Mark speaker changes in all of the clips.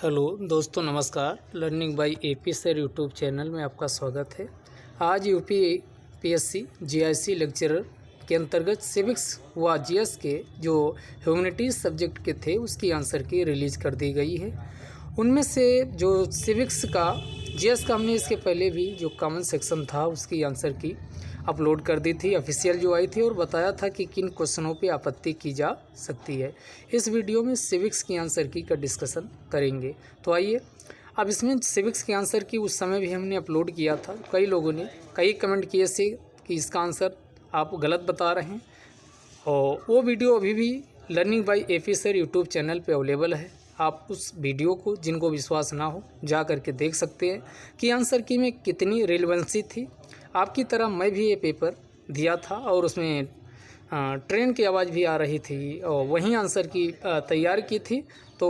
Speaker 1: Hello दोस्तों, नमस्कार। Learning by AP sir YouTube channel में आपका स्वागत है। आज यूपी पीएससी जीआईसी लेक्चरर के अंतर्गत सिविक्स व जीएस के जो ह्यूमैनिटीज़ सब्जेक्ट के थे उसकी आंसर की रिलीज़ कर दी गई है। उनमें से जो सिविक्स का जीएस का हमने इसके पहले भी जो कॉमन सेक्शन था उसकी आंसर की अपलोड कर दी थी, ऑफिशियल जो आई थी, और बताया था कि किन क्वेश्चनों पे आपत्ति की जा सकती है। इस वीडियो में सिविक्स की आंसर की का डिस्कशन करेंगे। तो आइए, अब इसमें सिविक्स के आंसर की उस समय भी हमने अपलोड किया था। कई लोगों ने कई कमेंट किए से कि इसका आंसर आप गलत बता रहे हैं, और वो वीडियो अभी भी learning by AP sir YouTube channel पे अवेलेबल है। आप उस वीडियो को, जिनको विश्वास ना हो, जा करके देख सकते हैं कि आंसर की में कितनी रिलेवेंसी थी। आपकी तरह मैं भी ये पेपर दिया था और उसमें ट्रेन की आवाज़ भी आ रही थी और वहीं आंसर की तैयार की थी। तो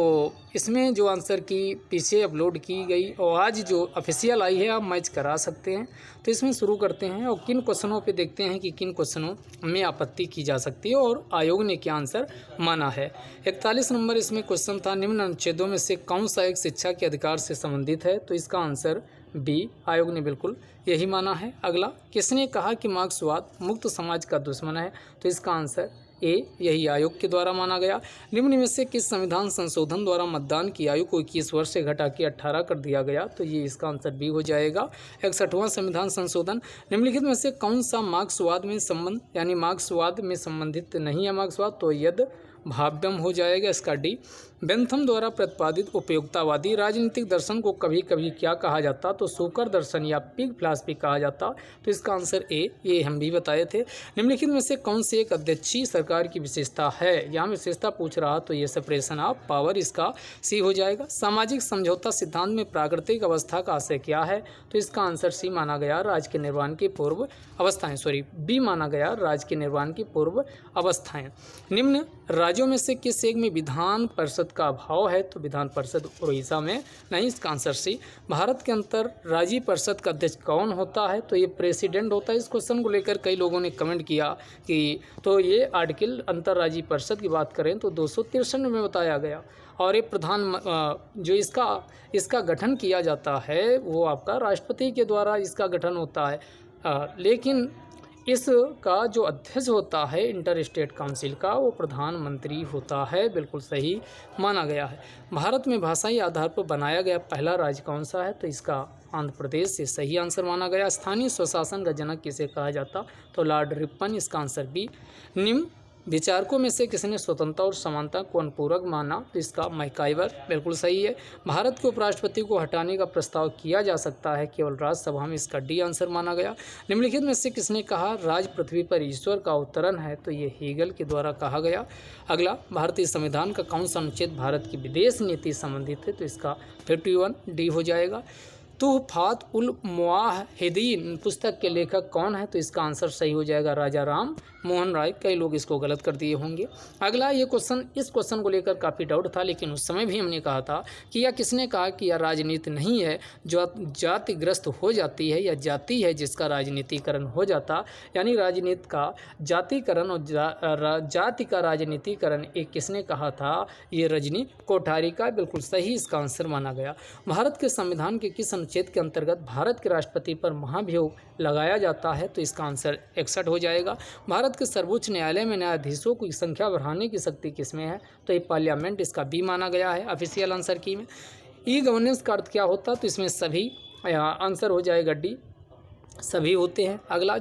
Speaker 1: इसमें जो आंसर की पीछे अपलोड की गई और आज जो ऑफिशियल आई है आप मैच करा सकते हैं। तो इसमें शुरू करते हैं और किन क्वेश्चनों पे देखते हैं कि किन क्वेश्चनों में आपत्ति की जा सकती है और आयोग ने क्या आंसर माना है। 41 नंबर इसमें क्वेश्चन था, निम्न अनुच्छेदों में से कौन सा एक शिक्षा के अधिकार से संबंधित है। तो इसका आंसर बी, आयोग ने बिल्कुल यही माना है। अगला, किसने कहा कि मार्क्सवाद मुक्त समाज का दुश्मन है। तो इसका आंसर ए, यही आयोग के द्वारा माना गया। निम्न में से किस संविधान संशोधन द्वारा मतदान की आयु को 21 वर्ष से घटा के 18 कर दिया गया। तो ये इसका आंसर बी हो जाएगा। 61वां संविधान संशोधन। निम्नलिखित में से कौन सा मार्क्सवाद में संबंध यानी मार्क्सवाद में संबंधित नहीं है मार्क्सवाद। तो यद भाव्यम हो जाएगा, इसका डी। बेंथम द्वारा प्रतिपादित उपयोगितावादी राजनीतिक दर्शन को कभी कभी क्या कहा जाता। तो सुकर दर्शन या पिग फिलॉसफी कहा जाता। तो इसका आंसर ए, ये हम भी बताए थे। निम्नलिखित में से कौन सी एक अध्यक्षीय सरकार की विशेषता है। यहाँ विशेषता पूछ रहा तो ये सेपरेशन ऑफ पावर, इसका सी हो जाएगा। सामाजिक समझौता सिद्धांत में प्राकृतिक अवस्था का आशय क्या है। तो इसका आंसर सी माना गया, राज्य के निर्माण की पूर्व अवस्थाएं। बी माना गया, राज्य के निर्माण की पूर्व अवस्थाएं। निम्न राज्यों में से किस एक में विधान परिषद का अभाव है। तो विधान परिषद उड़ीसा में नहीं, इसका आंसर सी। भारत के अंतर राज्य परिषद का अध्यक्ष कौन होता है। तो ये प्रेसिडेंट होता है। इस क्वेश्चन को लेकर कई लोगों ने कमेंट किया कि तो ये आर्टिकल अंतर्राज्यीय परिषद की बात करें तो 263 में बताया गया, और ये प्रधान जो इसका गठन किया जाता है वो आपका राष्ट्रपति के द्वारा इसका गठन होता है। लेकिन इसका जो अध्यक्ष होता है इंटर स्टेट काउंसिल का, वो प्रधानमंत्री होता है। बिल्कुल सही माना गया है। भारत में भाषाई आधार पर बनाया गया पहला राज्य कौन सा है। तो इसका आंध्र प्रदेश से सही आंसर माना गया। स्थानीय स्वशासन का जनक किसे कहा जाता। तो लॉर्ड रिपन, इसका आंसर बी। निम्न विचारकों में से किसने स्वतंत्रता और समानता को अनुपूरक माना। तो इसका मैकाइवर, बिल्कुल सही है। भारत के उपराष्ट्रपति को हटाने का प्रस्ताव किया जा सकता है केवल राज्यसभा में, इसका डी आंसर माना गया। निम्नलिखित में से किसने कहा राज पृथ्वी पर ईश्वर का अवतरण है। तो ये हीगल के द्वारा कहा गया। अगला, भारतीय संविधान का कौन सा अनुच्छेद भारत की विदेश नीति संबंधित है। तो इसका 51 डी हो जाएगा। तुहफात उल मुआहिदीन पुस्तक के लेखक कौन है। तो इसका आंसर सही हो जाएगा, राजा राम मोहन राय। कई लोग इसको गलत कर दिए होंगे। अगला, ये क्वेश्चन, इस क्वेश्चन को लेकर काफ़ी डाउट था, लेकिन उस समय भी हमने कहा था कि यह किसने कहा कि यह राजनीति नहीं है जो जातिग्रस्त हो जाती है, या जाति है जिसका राजनीतिकरण हो जाता। यानी राजनीति का जातिकरण और जाति का राजनीतिकरण एक किसने कहा था। ये रजनी कोठारी का, बिल्कुल सही इसका आंसर माना गया। भारत के संविधान के किस अनुच्छेद के अंतर्गत भारत के राष्ट्रपति पर महाभियोग लगाया जाता है। तो इसका आंसर 61 हो जाएगा। भारत के सर्वोच्च न्यायालय में न्यायाधीशों की संख्या बढ़ाने की शक्ति किसमें है। तो ये पार्लियामेंट, इसका बी माना गया है ऑफिशियल आंसर की में। ई गवर्नेंस का अर्थ क्या होता है। तो इसमें सभी आंसर हो जाएगा डी, सभी होते हैं। अगला,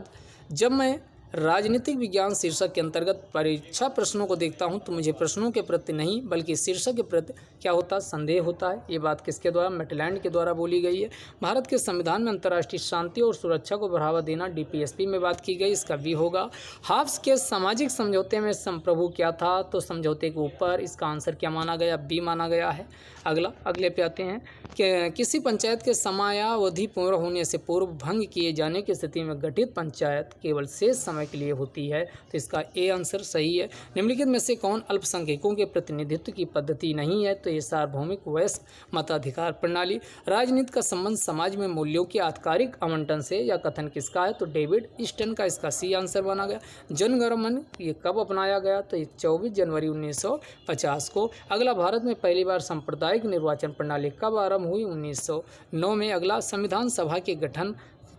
Speaker 1: जब मैं राजनीतिक विज्ञान शीर्षक के अंतर्गत परीक्षा प्रश्नों को देखता हूं तो मुझे प्रश्नों के प्रति नहीं बल्कि शीर्षक के प्रति क्या होता है, संदेह होता है। ये बात किसके द्वारा, मैटलैंड के द्वारा बोली गई है। भारत के संविधान में अंतर्राष्ट्रीय शांति और सुरक्षा को बढ़ावा देना, डीपीएसपी में बात की गई, इसका बी होगा। हाफ्स के सामाजिक समझौते में संप्रभु क्या था। तो समझौते के ऊपर, इसका आंसर क्या माना गया, बी माना गया है। अगला, अगले पे आते हैं कि किसी पंचायत के समयावधि पूर्ण होने से पूर्व भंग किए जाने की स्थिति में गठित पंचायत केवल शेष समय समय के लिए होती है, तो इसका ए आंसर सही है। निम्नलिखित में से कौन अल्पसंख्यकों के प्रतिनिधित्व की पद्धति नहीं है, तो ये सार्वभौमिक वयस्क मताधिकार प्रणाली। राजनीति का संबंध समाज में मूल्यों के आधिकारिक आवंटन से, या कथन किसका है, तो डेविड ईस्टन का इसका सी आंसर बना गया। जन गण मन ये कब अपनाया गया, तो ये 24 जनवरी 1950 को। अगला, भारत में पहली बार सांप्रदायिक निर्वाचन प्रणाली कब आरंभ हुई, 1909 में। अगला, संविधान सभा के गठन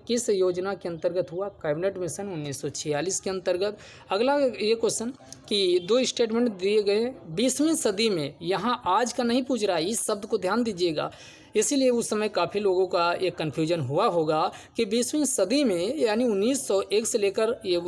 Speaker 1: किस योजना के अंतर्गत हुआ, कैबिनेट मिशन 1946 के अंतर्गत। अगला ये क्वेश्चन कि दो स्टेटमेंट दिए गए 20वीं सदी में, यहाँ आज का नहीं पूछ रहा है, इस शब्द को ध्यान दीजिएगा, इसीलिए उस समय काफ़ी लोगों का एक कन्फ्यूजन हुआ होगा कि 20वीं सदी में यानी 1901 से लेकर ये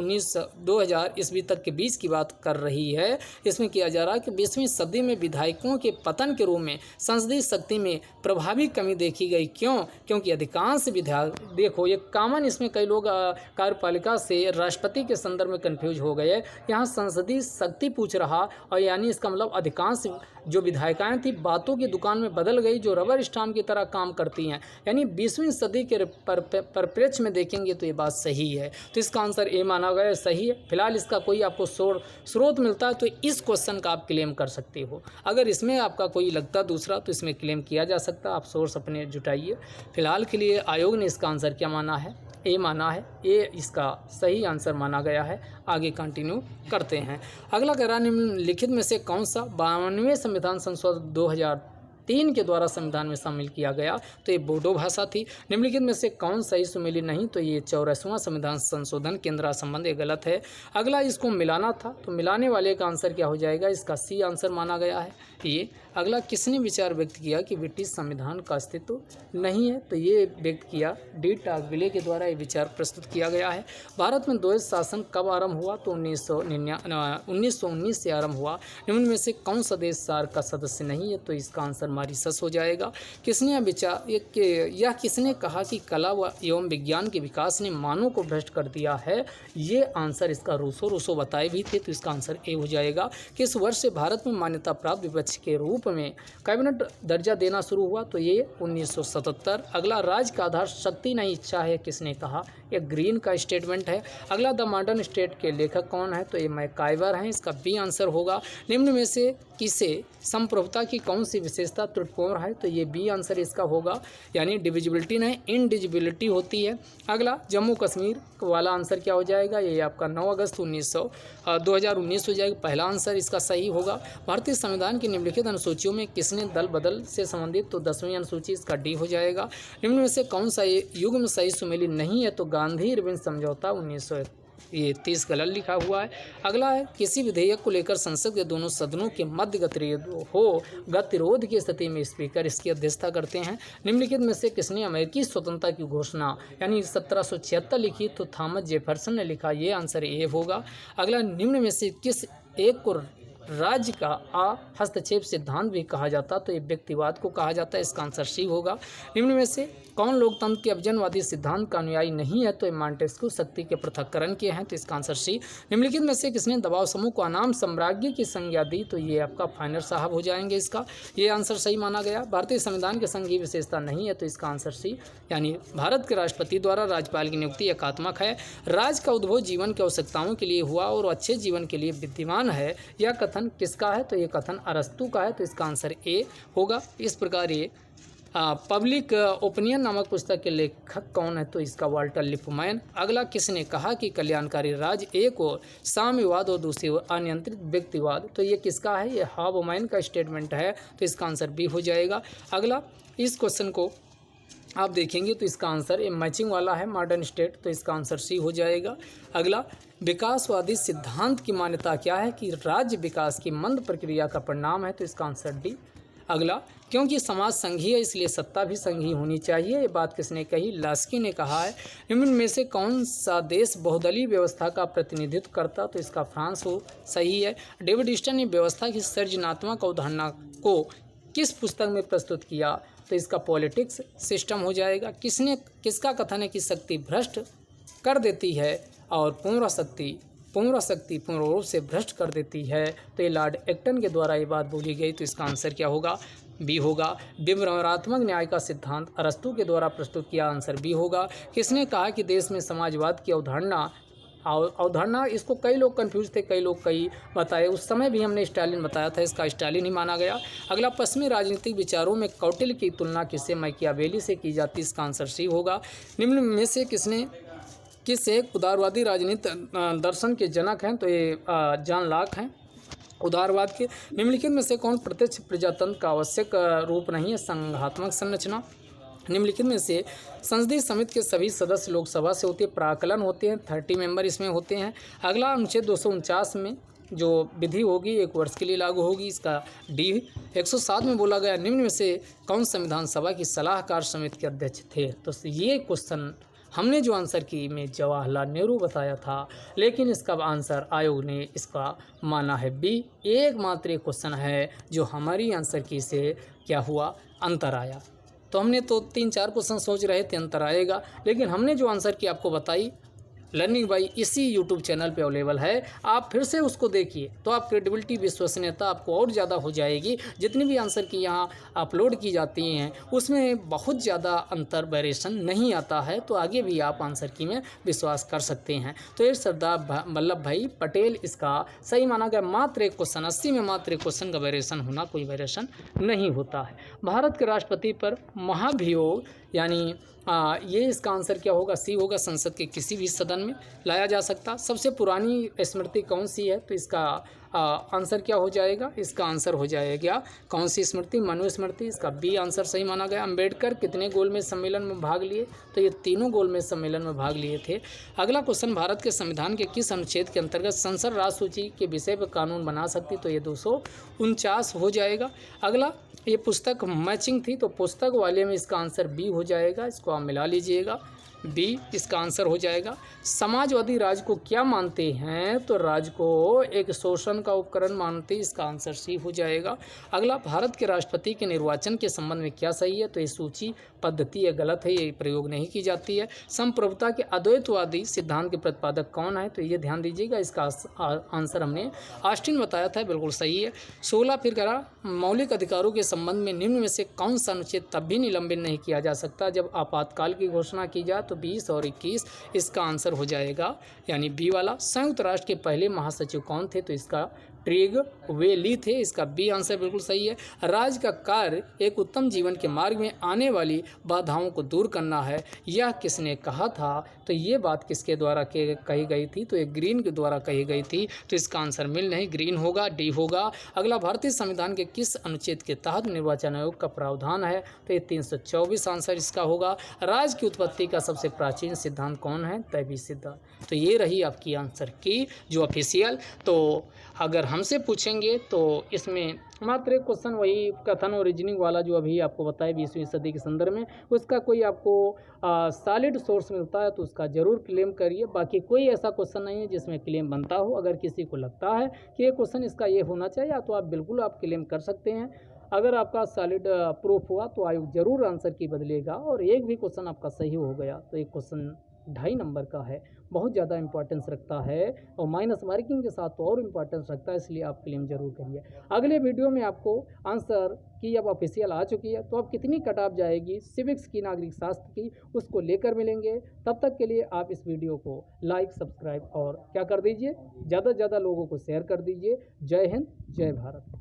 Speaker 1: 2000 ईस्वी तक के बीच की बात कर रही है। इसमें किया जा रहा है कि 20वीं सदी में विधायकों के पतन के रूप में संसदीय शक्ति में प्रभावी कमी देखी गई। क्यों? क्योंकि अधिकांश विधायक, देखो ये कॉमन, इसमें कई लोग कार्यपालिका से राष्ट्रपति के संदर्भ में कन्फ्यूज हो गए। यहाँ संसदीय शक्ति पूछ रहा, और यानी इसका मतलब अधिकांश जो विधायिकाएँ थी बातों की दुकान में बदल गई, जो रबर स्टाम्प की तरह काम करती हैं। यानी 20वीं सदी के परिप्रेक्ष्य में देखेंगे तो ये बात सही है, तो इसका आंसर ए माना गया, सही है। फिलहाल इसका कोई आपको स्रोत मिलता है तो इस क्वेश्चन का आप क्लेम कर सकते हो। अगर इसमें आपका कोई लगता दूसरा तो इसमें क्लेम किया जा सकता, आप सोर्स अपने जुटाइए। फिलहाल के लिए आयोग ने इसका आंसर क्या माना है, ए माना है, ए इसका सही आंसर माना गया है। आगे कंटिन्यू करते हैं। अगला कह रहा, निम्नलिखित में से कौन सा 92वें संविधान संशोधन 2003 के द्वारा संविधान में शामिल किया गया, तो ये बोडो भाषा थी। निम्नलिखित में से कौन सही सुमेलित नहीं, तो ये 84वां संविधान संशोधन केंद्र संबंध, ये गलत है। अगला, इसको मिलाना था, तो मिलाने वाले का आंसर क्या हो जाएगा, इसका सी आंसर माना गया है ये। अगला, किसने विचार व्यक्त किया कि ब्रिटिश संविधान का अस्तित्व नहीं है, तो ये व्यक्त किया डी टॉकविले के द्वारा ये विचार प्रस्तुत किया गया है। भारत में द्वैध शासन कब आरंभ हुआ, तो 1919 से आरंभ हुआ। निम्न में से कौन सा देश सार्क का सदस्य नहीं है, तो इसका आंसर मॉरिशस हो जाएगा। किसने विचार यह किसने कहा कि कला एवं विज्ञान के विकास ने मानव को भ्रष्ट कर दिया है, ये आंसर इसका रूसो बताए भी थे, तो इसका आंसर ए हो जाएगा। किस वर्ष से भारत में मान्यता प्राप्त विपक्ष के रूप में कैबिनेट दर्जा देना शुरू हुआ, तो ये 1977। अगला, राज्य का आधार शक्ति नहीं इच्छा है, किसने कहा, ये ग्रीन का स्टेटमेंट है। अगला, द मॉडर्न स्टेट के लेखक कौन है, तो ये मैकाइवर हैं, इसका बी आंसर होगा। निम्न में से किसे संप्रभुता की कौन सी विशेषता त्रुटिपूर्ण है, तो ये बी आंसर इसका होगा, यानी डिविजिबिलिटी नहीं इनडिजिबिलिटी होती है। अगला, जम्मू कश्मीर वाला आंसर क्या हो जाएगा, ये आपका 9 अगस्त 2019 हो जाएगा, पहला आंसर इसका सही होगा। भारतीय संविधान की निम्नलिखित अनुसूचियों में किसने दल बदल से संबंधित, तो 10वीं अनुसूची, इसका डी हो जाएगा। निम्न में से कौन सा युग्म सही सुमेलित नहीं है, तो गांधी इरविन समझौता 1930 गलत लिखा हुआ है। अगला है, किसी विधेयक को लेकर संसद के दोनों सदनों के मध्य गतिरोध की स्थिति में स्पीकर इसकी अध्यक्षता करते हैं। निम्नलिखित में से किसने अमेरिकी स्वतंत्रता की घोषणा यानी 1776 लिखी, तो थॉमस जेफरसन ने लिखा, ये आंसर ए होगा। अगला, निम्न में से किस एक को राज्य का हस्तक्षेप सिद्धांत भी कहा जाता, तो ये व्यक्तिवाद को कहा जाता है, इसका आंसर सी होगा। निम्न में से कौन लोकतंत्र के अभिजनवादी सिद्धांत का अनुयायी नहीं है, तो ये मॉन्टेस्क्यू शक्ति के पृथक्करण के हैं, तो इसका आंसर सी। निम्नलिखित में से किसने दबाव समूह को अनाम साम्राज्य की संज्ञा दी, तो ये आपका फाइनर साहब हो जाएंगे, इसका ये आंसर सही माना गया। भारतीय संविधान के संघीय विशेषता नहीं है, तो इसका आंसर सी, यानी भारत के राष्ट्रपति द्वारा राज्यपाल की नियुक्ति एकात्मक है। राज्य का उद्भव जीवन की आवश्यकताओं के लिए हुआ और अच्छे जीवन के लिए विद्यमान है, यह कथन किसका है, तो ये कथन अरस्तु का है, तो इसका आंसर ए होगा। इस प्रकार ये पब्लिक ओपिनियन नामक पुस्तक के लेखक कौन है, तो इसका वाल्टर लिपमैन। अगला, किसने कहा कि कल्याणकारी राज्य एक और साम्यवाद और दूसरी ओर अनियंत्रित व्यक्तिवाद, तो ये किसका है, ये हाबमैन का स्टेटमेंट है, तो इसका आंसर बी हो जाएगा। अगला, इस क्वेश्चन को आप देखेंगे तो इसका आंसर ये मैचिंग वाला है, मॉडर्न स्टेट, तो इसका आंसर सी हो जाएगा। अगला, विकासवादी सिद्धांत की मान्यता क्या है कि राज्य विकास की मंद प्रक्रिया का परिणाम है, तो इसका आंसर डी। अगला, क्योंकि समाज संघीय है इसलिए सत्ता भी संघीय होनी चाहिए, ये बात किसने कही, लास्की ने कहा है। निम्न में से कौन सा देश बहुदलीय व्यवस्था का प्रतिनिधित्व करता, तो इसका फ्रांस हो, सही है। डेविड ईस्टन ने व्यवस्था की सृजनात्मक अवधारणा को किस पुस्तक में प्रस्तुत किया, तो इसका पॉलिटिक्स सिस्टम हो जाएगा। किसका कथन है कि शक्ति भ्रष्ट कर देती है और पूर्ण शक्ति पूर्ण रूप से भ्रष्ट कर देती है, तो ये लॉर्ड एक्टन के द्वारा ये बात बोली गई, तो इसका आंसर क्या होगा, बी होगा। विवरणात्मक न्याय का सिद्धांत अरस्तु के द्वारा प्रस्तुत किया, आंसर बी होगा। किसने कहा कि देश में समाजवाद की अवधारणा अवधारणा, इसको कई लोग कंफ्यूज थे, कई लोग कई बताए। उस समय भी हमने स्टालिन बताया था, इसका स्टालिन ही माना गया। अगला, पश्चिमी राजनीतिक विचारों में कौटिल्य की तुलना किससे मैकियावेली से की जाती है? इसका आंसर सी होगा। निम्न में से किस एक उदारवादी राजनीति दर्शन के जनक हैं? तो ये जॉन लॉक हैं। उदारवाद के निम्नलिखित में से कौन प्रत्यक्ष प्रजातंत्र का आवश्यक रूप नहीं है? संघात्मक संरचना। निम्नलिखित में से संसदीय समिति के सभी सदस्य लोकसभा से होते हैं, प्राक्कलन होते हैं, 30 मेंबर इसमें होते हैं। अगला, अनुच्छेद 249 में जो विधि होगी 1 वर्ष के लिए लागू होगी, इसका डी। 107 में बोला गया, निम्न में से कौन संविधान सभा की सलाहकार समिति के अध्यक्ष थे? तो ये क्वेश्चन हमने जो आंसर की में जवाहरलाल नेहरू बताया था, लेकिन इसका आंसर आयोग ने इसका माना है बी। एकमात्र एक क्वेश्चन है जो हमारी आंसर की से क्या हुआ, अंतर आया। तो हमने तो 3-4 क्वेश्चन सोच रहे थे अंतर आएगा, लेकिन हमने जो आंसर की आपको बताई, लर्निंग बाई इसी यूट्यूब चैनल पे अवेलेबल है। आप फिर से उसको देखिए तो आप क्रेडिबिलिटी, विश्वसनीयता आपको और ज़्यादा हो जाएगी। जितनी भी आंसर की यहाँ अपलोड की जाती हैं उसमें बहुत ज़्यादा अंतर वेरिएशन नहीं आता है, तो आगे भी आप आंसर की में विश्वास कर सकते हैं। तो ये सरदार वल्लभ भाई पटेल इसका सही माना गया। मात्र एक क्वेश्चन, 80 में मात्र एक क्वेश्चन का वेरिएशन होना, कोई वेरिएशन नहीं होता है। भारत के राष्ट्रपति पर महाभियोग यानी ये इसका आंसर क्या होगा? सी होगा। संसद के किसी भी सदन में लाया जा सकता। सबसे पुरानी स्मृति कौन सी है? तो इसका आंसर क्या हो जाएगा? इसका आंसर हो जाएगा कौन सी स्मृति? मनुस्मृति। इसका बी आंसर सही माना गया। अम्बेडकर कितने गोलमेज सम्मेलन में भाग लिए? तो ये तीनों गोलमेज सम्मेलन में भाग लिए थे। अगला क्वेश्चन, भारत के संविधान के किस अनुच्छेद के अंतर्गत संसद राज सूची के विषय पर कानून बना सकती? तो ये 249 हो जाएगा। अगला, ये पुस्तक मैचिंग थी, तो पुस्तक वाले में इसका आंसर बी हो जाएगा। इसको आप मिला लीजिएगा, बी इसका आंसर हो जाएगा। समाजवादी राज्य को क्या मानते हैं? तो राज्य को एक शोषण का उपकरण मानते हैं, इसका आंसर सी हो जाएगा। अगला, भारत के राष्ट्रपति के निर्वाचन के संबंध में क्या सही है? तो ये सूची पद्धति ये गलत है, ये प्रयोग नहीं की जाती है। संप्रभुता के अद्वैतवादी सिद्धांत के प्रतिपादक कौन है? तो ये ध्यान दीजिएगा, इसका आंसर हमने ऑस्टिन बताया था, बिल्कुल सही है। 16 फिर करा, मौलिक अधिकारों के संबंध में निम्न में से कौन सा अनुच्छेद तब भी निलंबित नहीं किया जा सकता जब आपातकाल की घोषणा की जाए? तो 20 और 21 इसका आंसर हो जाएगा, यानी बी वाला। संयुक्त राष्ट्र के पहले महासचिव कौन थे? तो इसका ट्रिग वेली थे, इसका बी आंसर बिल्कुल सही है। राज्य का कार्य एक उत्तम जीवन के मार्ग में आने वाली बाधाओं को दूर करना है, यह किसने कहा था? तो ये बात किसके द्वारा कही गई थी? तो ये ग्रीन के द्वारा कही गई थी, तो इसका आंसर मिल नहीं, ग्रीन होगा, डी होगा। अगला, भारतीय संविधान के किस अनुच्छेद के तहत निर्वाचन आयोग का प्रावधान है? तो ये 324 आंसर इसका होगा। राज्य की उत्पत्ति का सबसे प्राचीन सिद्धांत कौन है? दैवी सिद्धांत। तो ये रही आपकी आंसर की जो ऑफिशियल। तो अगर हमसे पूछेंगे तो इसमें मात्र एक क्वेश्चन वही कथन और रीजनिंग वाला जो अभी आपको बताया 20वीं सदी के संदर्भ में, उसका कोई आपको सॉलिड सोर्स मिलता है तो उसका ज़रूर क्लेम करिए। बाकी कोई ऐसा क्वेश्चन नहीं है जिसमें क्लेम बनता हो। अगर किसी को लगता है कि ये क्वेश्चन इसका ये होना चाहिए तो आप बिल्कुल आप क्लेम कर सकते हैं। अगर आपका सॉलिड प्रूफ हुआ तो आयोग ज़रूर आंसर की बदलेगा, और एक भी क्वेश्चन आपका सही हो गया तो एक क्वेश्चन 2.5 नंबर का है, बहुत ज़्यादा इंपॉर्टेंस रखता है, और माइनस मार्किंग के साथ तो और इम्पॉर्टेंस रखता है, इसलिए आप क्लेम जरूर करिए। अगले वीडियो में आपको आंसर की अब ऑफिशियल आ चुकी है, तो अब कितनी कट ऑफ जाएगी सिविक्स की, नागरिक शास्त्र की, उसको लेकर मिलेंगे। तब तक के लिए आप इस वीडियो को लाइक, सब्सक्राइब और क्या कर दीजिए, ज़्यादा से ज़्यादा लोगों को शेयर कर दीजिए। जय हिंद, जय भारत।